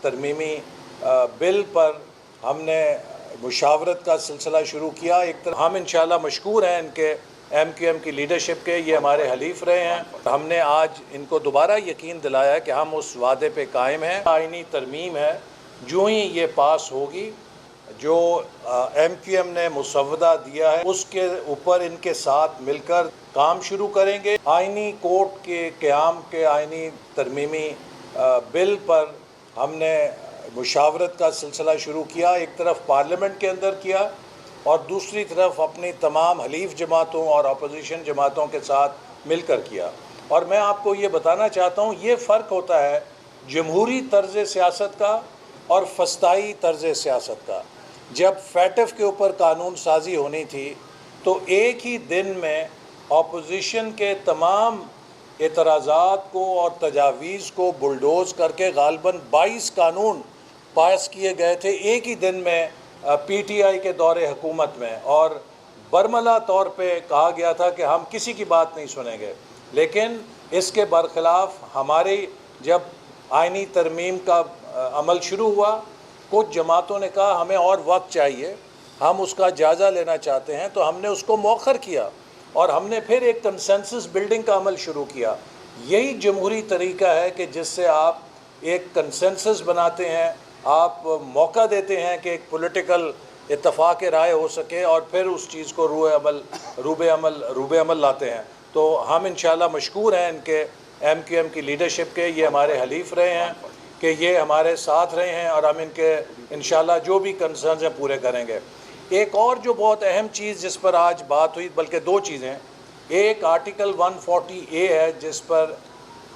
ترمیمی بل پر ہم نے مشاورت کا سلسلہ شروع کیا۔ ایک طرح ہم انشاءاللہ مشکور ہیں ان کے ایم کیو ایم کی لیڈرشپ کے، یہ ہمارے حلیف رہے ہیں۔ ہم نے آج ان کو دوبارہ یقین دلایا کہ ہم اس وعدے پہ قائم ہیں۔ آئینی ترمیم ہے، جو ہی یہ پاس ہوگی، جو ایم کیو ایم نے مسودہ دیا ہے اس کے اوپر ان کے ساتھ مل کر کام شروع کریں گے۔ آئینی کورٹ کے قیام کے آئینی ترمیمی بل پر ہم نے مشاورت کا سلسلہ شروع کیا، ایک طرف پارلیمنٹ کے اندر کیا اور دوسری طرف اپنی تمام حلیف جماعتوں اور اپوزیشن جماعتوں کے ساتھ مل کر کیا۔ اور میں آپ کو یہ بتانا چاہتا ہوں، یہ فرق ہوتا ہے جمہوری طرز سیاست کا اور فسطائی طرز سیاست کا۔ جب فیٹف کے اوپر قانون سازی ہونی تھی تو ایک ہی دن میں اپوزیشن کے تمام اعتراضات کو اور تجاویز کو بلڈوز کر کے غالباً 22 قانون پاس کیے گئے تھے ایک ہی دن میں پی ٹی آئی کے دور حکومت میں، اور برملا طور پہ کہا گیا تھا کہ ہم کسی کی بات نہیں سنیں گے۔ لیکن اس کے برخلاف ہماری جب آئینی ترمیم کا عمل شروع ہوا، کچھ جماعتوں نے کہا ہمیں اور وقت چاہیے، ہم اس کا جائزہ لینا چاہتے ہیں، تو ہم نے اس کو مؤخر کیا اور ہم نے پھر ایک کنسنسس بلڈنگ کا عمل شروع کیا۔ یہی جمہوری طریقہ ہے کہ جس سے آپ ایک کنسنسس بناتے ہیں، آپ موقع دیتے ہیں کہ ایک پولیٹیکل اتفاق رائے ہو سکے اور پھر اس چیز کو روبے عمل لاتے ہیں۔ تو ہم انشاءاللہ مشکور ہیں ان کے ایم کیو ایم کی لیڈرشپ کے، یہ ہمارے حلیف رہے ہیں کہ یہ ہمارے ساتھ رہے ہیں اور ہم ان کے انشاءاللہ جو بھی کنسرنز ہیں پورے کریں گے۔ ایک اور جو بہت اہم چیز جس پر آج بات ہوئی، بلکہ دو چیزیں، ایک آرٹیکل 140A ہے جس پر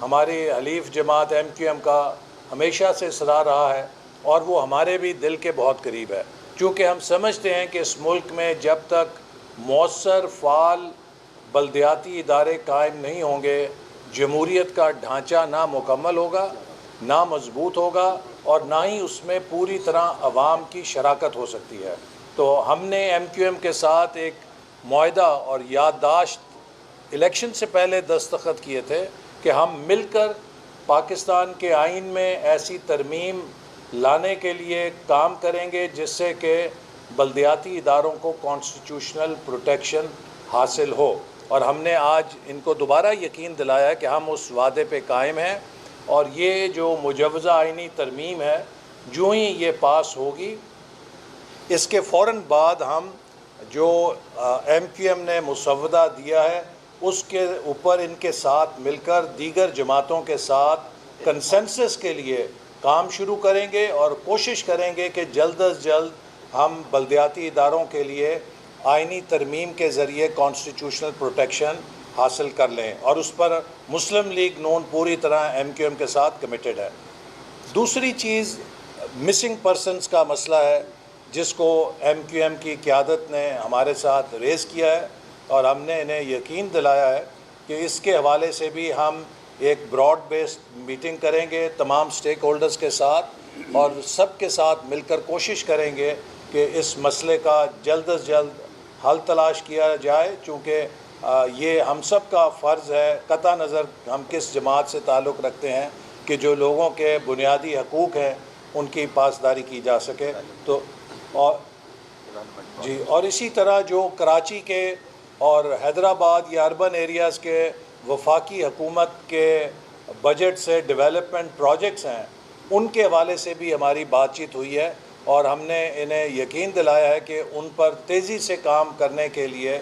ہماری حلیف جماعت ایم کیو ایم کا ہمیشہ سے اصرار رہا ہے اور وہ ہمارے بھی دل کے بہت قریب ہے، چونکہ ہم سمجھتے ہیں کہ اس ملک میں جب تک مؤثر فعال بلدیاتی ادارے قائم نہیں ہوں گے، جمہوریت کا ڈھانچہ نہ مکمل ہوگا، نہ مضبوط ہوگا اور نہ ہی اس میں پوری طرح عوام کی شراکت ہو سکتی ہے۔ تو ہم نے ایم کیو ایم کے ساتھ ایک معاہدہ اور یادداشت الیکشن سے پہلے دستخط کیے تھے کہ ہم مل کر پاکستان کے آئین میں ایسی ترمیم لانے کے لیے کام کریں گے جس سے کہ بلدیاتی اداروں کو کانسٹیٹیوشنل پروٹیکشن حاصل ہو، اور ہم نے آج ان کو دوبارہ یقین دلایا کہ ہم اس وعدے پہ قائم ہیں۔ اور یہ جو مجوزہ آئینی ترمیم ہے، جو ہی یہ پاس ہوگی، اس کے فوراً بعد ہم جو ایم کیو ایم نے مسودہ دیا ہے اس کے اوپر ان کے ساتھ مل کر دیگر جماعتوں کے ساتھ کنسنسس کے لیے کام شروع کریں گے اور کوشش کریں گے کہ جلد از جلد ہم بلدیاتی اداروں کے لیے آئینی ترمیم کے ذریعے کانسٹیٹیوشنل پروٹیکشن حاصل کر لیں، اور اس پر مسلم لیگ نون پوری طرح ایم کیو ایم کے ساتھ کمیٹڈ ہے۔ دوسری چیز مسنگ پرسنز کا مسئلہ ہے، جس کو ایم کیو ایم کی قیادت نے ہمارے ساتھ ریز کیا ہے، اور ہم نے انہیں یقین دلایا ہے کہ اس کے حوالے سے بھی ہم ایک براڈ بیسڈ میٹنگ کریں گے تمام سٹیک ہولڈرز کے ساتھ، اور سب کے ساتھ مل کر کوشش کریں گے کہ اس مسئلے کا جلد از جلد حل تلاش کیا جائے، چونکہ یہ ہم سب کا فرض ہے، قطع نظر ہم کس جماعت سے تعلق رکھتے ہیں، کہ جو لوگوں کے بنیادی حقوق ہیں ان کی پاسداری کی جا سکے۔ تو اور اسی طرح جو کراچی کے اور حیدرآباد یا اربن ایریاز کے وفاقی حکومت کے بجٹ سے ڈیولپمنٹ پروجیکٹس ہیں، ان کے حوالے سے بھی ہماری بات چیت ہوئی ہے، اور ہم نے انہیں یقین دلایا ہے کہ ان پر تیزی سے کام کرنے کے لیے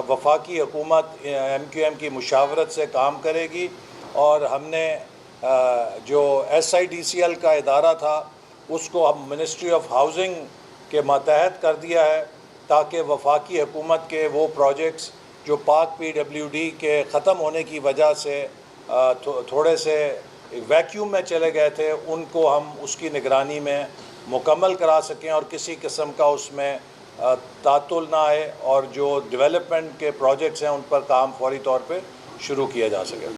وفاقی حکومت ایم کیو ایم کی مشاورت سے کام کرے گی، اور ہم نے جو S I D C L کا ادارہ تھا اس کو ہم منسٹری آف ہاؤسنگ کے ماتحت کر دیا ہے، تاکہ وفاقی حکومت کے وہ پروجیکٹس جو پاک پی ڈبلیو ڈی کے ختم ہونے کی وجہ سے تھوڑے سے ویکیوم میں چلے گئے تھے، ان کو ہم اس کی نگرانی میں مکمل کرا سکیں اور کسی قسم کا اس میں تعطل نہ آئے، اور جو ڈیولپمنٹ کے پروجیکٹس ہیں ان پر کام فوری طور پہ شروع کیا جا سکے۔